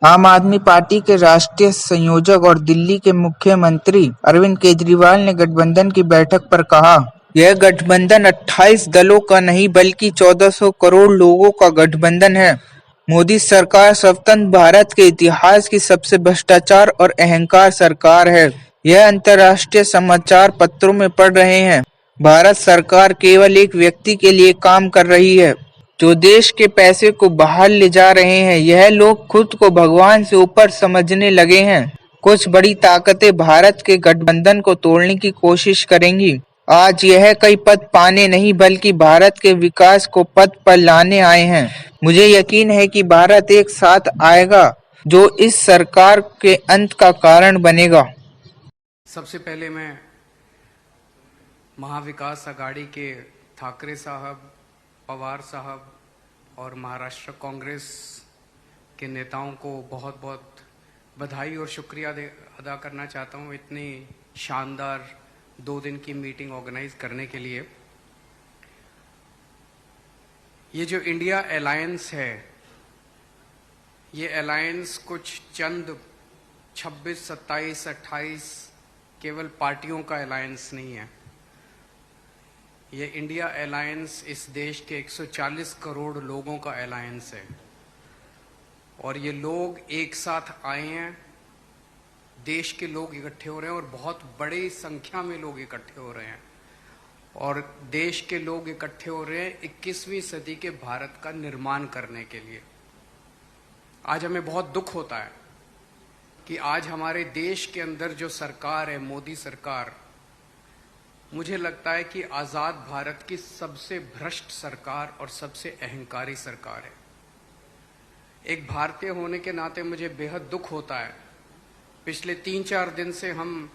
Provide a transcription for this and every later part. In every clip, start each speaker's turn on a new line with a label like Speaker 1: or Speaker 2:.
Speaker 1: आम आदमी पार्टी के राष्ट्रीय संयोजक और दिल्ली के मुख्यमंत्री अरविंद केजरीवाल ने गठबंधन की बैठक पर कहा, यह गठबंधन 28 दलों का नहीं बल्कि 1400 करोड़ लोगों का गठबंधन है। मोदी सरकार स्वतंत्र भारत के इतिहास की सबसे भ्रष्टाचार और अहंकार सरकार है। यह अंतर्राष्ट्रीय समाचार पत्रों में पढ़ रहे हैं। भारत सरकार केवल एक व्यक्ति के लिए काम कर रही है जो देश के पैसे को बाहर ले जा रहे हैं। यह लोग खुद को भगवान से ऊपर समझने लगे हैं। कुछ बड़ी ताकतें भारत के गठबंधन को तोड़ने की कोशिश करेंगी। आज यह कई पद पाने नहीं बल्कि भारत के विकास को पद पर लाने आए हैं। मुझे यकीन है कि भारत एक साथ आएगा जो इस सरकार के अंत का कारण बनेगा।
Speaker 2: सबसे पहले मैं महाविकास आघाड़ी के ठाकरे साहब, पवार साहब और महाराष्ट्र कांग्रेस के नेताओं को बहुत बहुत बधाई और शुक्रिया अदा करना चाहता हूं इतनी शानदार 2 दिन की मीटिंग ऑर्गेनाइज करने के लिए। ये जो इंडिया अलायंस है, ये अलायंस कुछ चंद 26, 27, 28 केवल पार्टियों का अलायंस नहीं है। ये इंडिया अलायंस इस देश के 140 करोड़ लोगों का अलायंस है और ये लोग एक साथ आए हैं। देश के लोग इकट्ठे हो रहे हैं और बहुत बड़ी संख्या में लोग इकट्ठे हो रहे हैं और देश के लोग इकट्ठे हो रहे हैं 21वीं सदी के भारत का निर्माण करने के लिए। आज हमें बहुत दुख होता है कि आज हमारे देश के अंदर जो सरकार है, मोदी सरकार, मुझे लगता है कि आजाद भारत की सबसे भ्रष्ट सरकार और सबसे अहंकारी सरकार है। एक भारतीय होने के नाते मुझे बेहद दुख होता है। पिछले 3-4 दिन से हम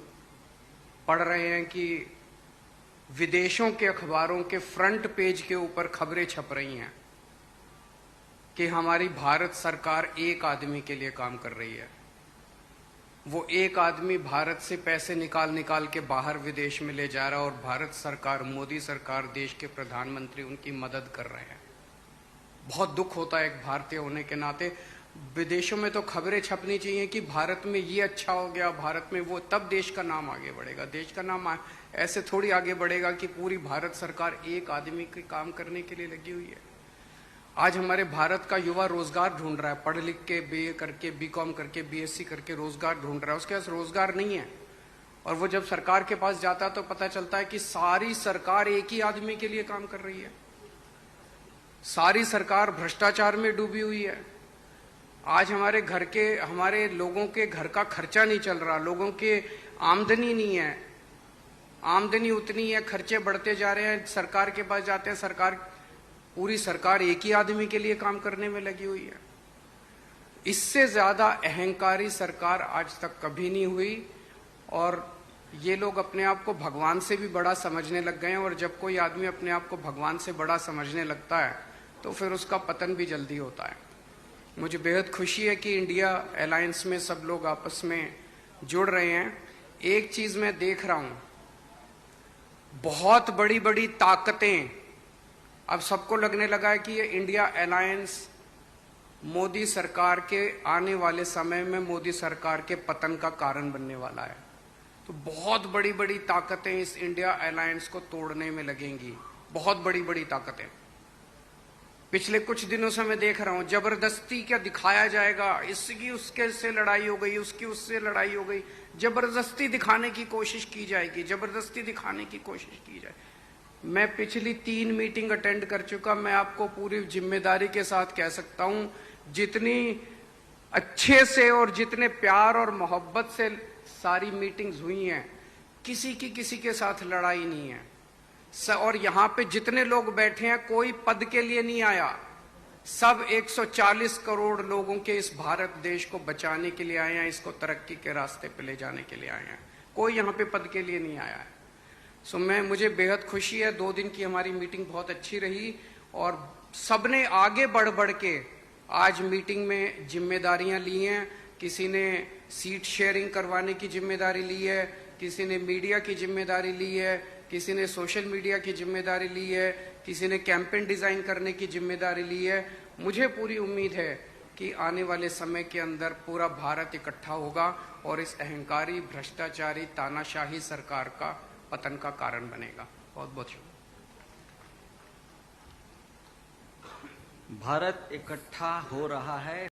Speaker 2: पढ़ रहे हैं कि विदेशों के अखबारों के फ्रंट पेज के ऊपर खबरें छप रही हैं कि हमारी भारत सरकार एक आदमी के लिए काम कर रही है। वो एक आदमी भारत से पैसे निकाल निकाल के बाहर विदेश में ले जा रहा है और भारत सरकार, मोदी सरकार, देश के प्रधानमंत्री उनकी मदद कर रहे हैं। बहुत दुख होता है एक भारतीय होने के नाते। विदेशों में तो खबरें छपनी चाहिए कि भारत में ये अच्छा हो गया, भारत में वो, तब देश का नाम आगे बढ़ेगा। देश का नाम ऐसे थोड़ी आगे बढ़ेगा कि पूरी भारत सरकार एक आदमी के काम करने के लिए लगी हुई है। आज हमारे भारत का युवा रोजगार ढूंढ रहा है, पढ़ लिख के बीए करके, बीकॉम करके, बीएससी करके रोजगार ढूंढ रहा है। उसके पास रोजगार नहीं है और वो जब सरकार के पास जाता है तो पता चलता है कि सारी सरकार एक ही आदमी के लिए काम कर रही है। सारी सरकार भ्रष्टाचार में डूबी हुई है। आज हमारे लोगों के घर का खर्चा नहीं चल रहा, लोगों के आमदनी नहीं है, आमदनी उतनी है, खर्चे बढ़ते जा रहे हैं। सरकार के पास जाते हैं, पूरी सरकार एक ही आदमी के लिए काम करने में लगी हुई है। इससे ज्यादा अहंकारी सरकार आज तक कभी नहीं हुई और ये लोग अपने आप को भगवान से भी बड़ा समझने लग गए हैं और जब कोई आदमी अपने आप को भगवान से बड़ा समझने लगता है तो फिर उसका पतन भी जल्दी होता है। मुझे बेहद खुशी है कि इंडिया अलायंस में सब लोग आपस में जुड़ रहे हैं। एक चीज मैं देख रहा हूं, बहुत बड़ी बड़ी ताकतें, अब सबको लगने लगा है कि ये इंडिया अलायंस मोदी सरकार के आने वाले समय में मोदी सरकार के पतन का कारण बनने वाला है। तो बहुत बड़ी बड़ी ताकतें इस इंडिया अलायंस को तोड़ने में लगेंगी, बहुत बड़ी बड़ी ताकतें। पिछले कुछ दिनों से मैं देख रहा हूं जबरदस्ती क्या दिखाया जाएगा, इसकी उसके से लड़ाई हो गई, उसकी उससे लड़ाई हो गई, जबरदस्ती दिखाने की कोशिश की जाएगी, जबरदस्ती दिखाने की कोशिश की जाए। मैं पिछली 3 मीटिंग अटेंड कर चुका। मैं आपको पूरी जिम्मेदारी के साथ कह सकता हूं, जितनी अच्छे से और जितने प्यार और मोहब्बत से सारी मीटिंग्स हुई हैं, किसी के साथ लड़ाई नहीं है। और यहां पे जितने लोग बैठे हैं कोई पद के लिए नहीं आया, सब 140 करोड़ लोगों के इस भारत देश को बचाने के लिए आए हैं, इसको तरक्की के रास्ते पे ले जाने के लिए आए हैं। कोई यहां पे पद के लिए नहीं आया है। मुझे बेहद खुशी है। 2 दिन की हमारी मीटिंग बहुत अच्छी रही और सबने आगे बढ़ बढ़ के आज मीटिंग में जिम्मेदारियां ली हैं। किसी ने सीट शेयरिंग करवाने की जिम्मेदारी ली है, किसी ने मीडिया की जिम्मेदारी ली है, किसी ने सोशल मीडिया की जिम्मेदारी ली है, किसी ने कैंपेन डिजाइन करने की जिम्मेदारी ली है। मुझे पूरी उम्मीद है कि आने वाले समय के अंदर पूरा भारत इकट्ठा होगा और इस अहंकारी, भ्रष्टाचारी, तानाशाही सरकार का पतन का कारण बनेगा। बहुत बहुत शुक्रिया।
Speaker 3: भारत इकट्ठा हो रहा है।